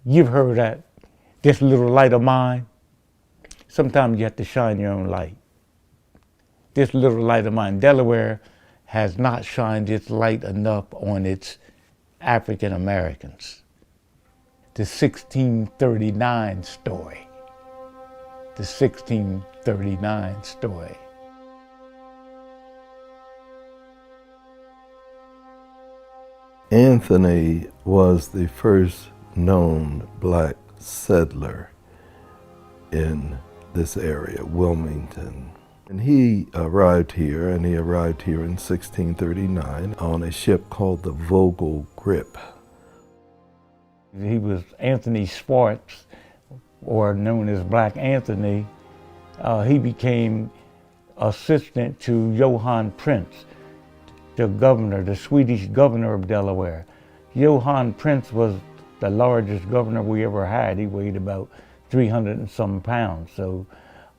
You've heard that, this little light of mine. Sometimes you have to shine your own light. This little light of mine, Delaware has not shined its light enough on its African Americans. The 1639 story. The 1639 story. Anthony was the first known black settler in this area, Wilmington. And he arrived here in 1639 on a ship called the Vogel Grip. He was Anthony Swartz, or known as Black Anthony. He became assistant to Johann Prince, the governor, the Swedish governor of Delaware. Johann Prince was the largest governor we ever had. He weighed about 300 and some pounds. So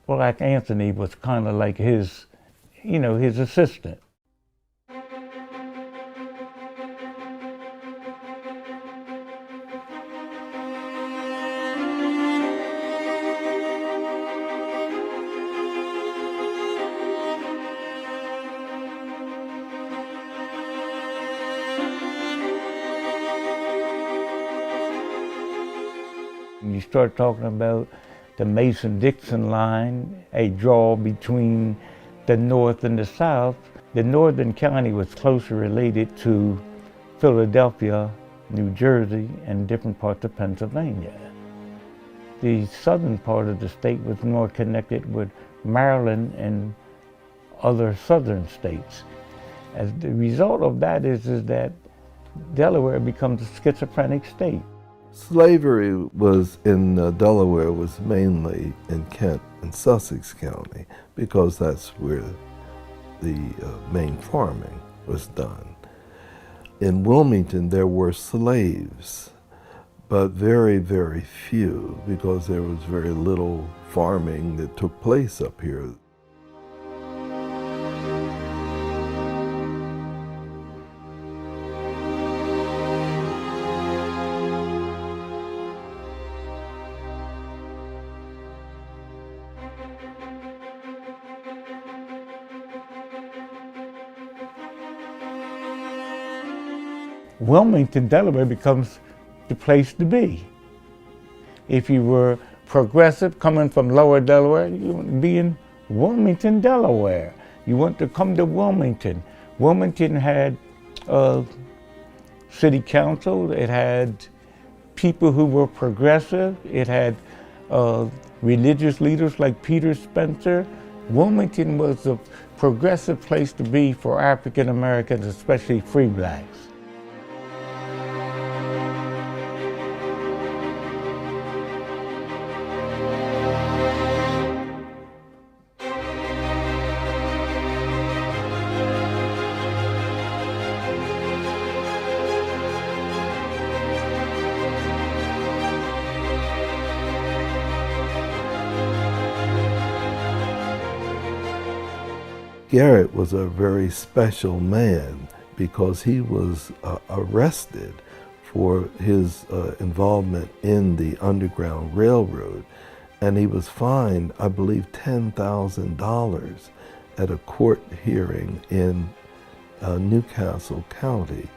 Black Anthony was kind of like his, his assistant. You start talking about the Mason-Dixon line, a draw between the North and the South. The northern county was closely related to Philadelphia, New Jersey, and different parts of Pennsylvania. The southern part of the state was more connected with Maryland and other southern states. As the result of that is that Delaware becomes a schizophrenic state. Slavery was in Delaware was mainly in Kent and Sussex County because that's where the main farming was done. In Wilmington there were slaves, but very, very few because there was very little farming that took place up here. Wilmington, Delaware becomes the place to be. If you were progressive coming from lower Delaware, you want to be in Wilmington, Delaware. You want to come to Wilmington. Wilmington had city council, it had people who were progressive, it had religious leaders like Peter Spencer. Wilmington was a progressive place to be for African Americans, especially free blacks. Garrett was a very special man because he was arrested for his involvement in the Underground Railroad, and he was fined, I believe, $10,000 at a court hearing in Newcastle County.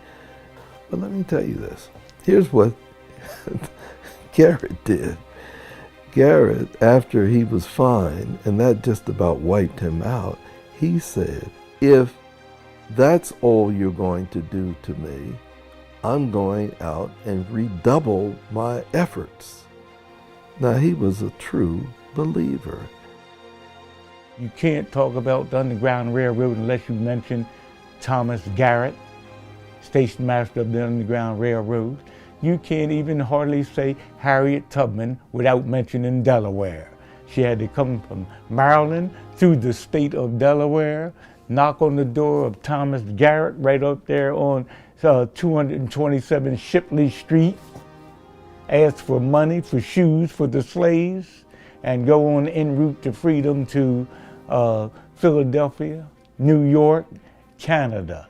But let me tell you this. Here's what Garrett did. Garrett, after he was fined, and that just about wiped him out, he said, if that's all you're going to do to me, I'm going out and redouble my efforts. Now, he was a true believer. You can't talk about the Underground Railroad unless you mention Thomas Garrett, station master of the Underground Railroad. You can't even hardly say Harriet Tubman without mentioning Delaware. She had to come from Maryland through the state of Delaware, knock on the door of Thomas Garrett right up there on 227 Shipley Street, ask for money, for shoes for the slaves, and go on en route to freedom to Philadelphia, New York, Canada.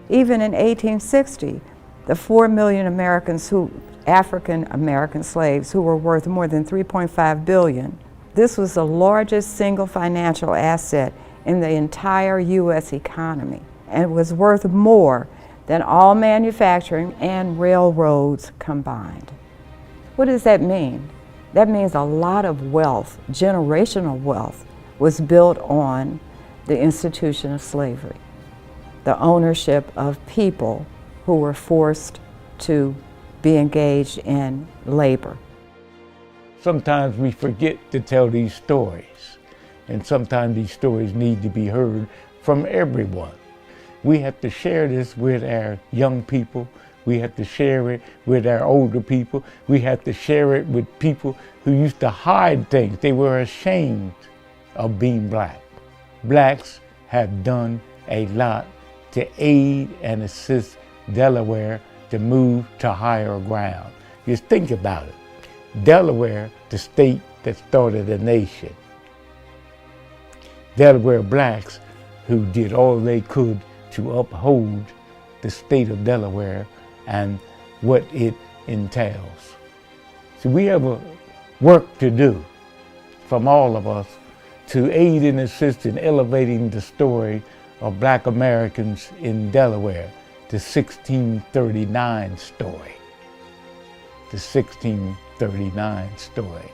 Even in 1860, the 4 million African American slaves who were worth more than $3.5 billion, this was the largest single financial asset in the entire U.S. economy, and was worth more than all manufacturing and railroads combined. What does that mean? That means a lot of wealth, generational wealth, was built on the institution of slavery, the ownership of people who were forced to be engaged in labor. Sometimes we forget to tell these stories, and sometimes these stories need to be heard from everyone. We have to share this with our young people. We have to share it with our older people. We have to share it with people who used to hide things. They were ashamed of being black. Blacks have done a lot to aid and assist Delaware to move to higher ground. Just think about it. Delaware, the state that started the nation. Delaware blacks who did all they could to uphold the state of Delaware and what it entails. So we have a work to do from all of us to aid and assist in elevating the story of Black Americans in Delaware, the 1639 story. The 1639 story.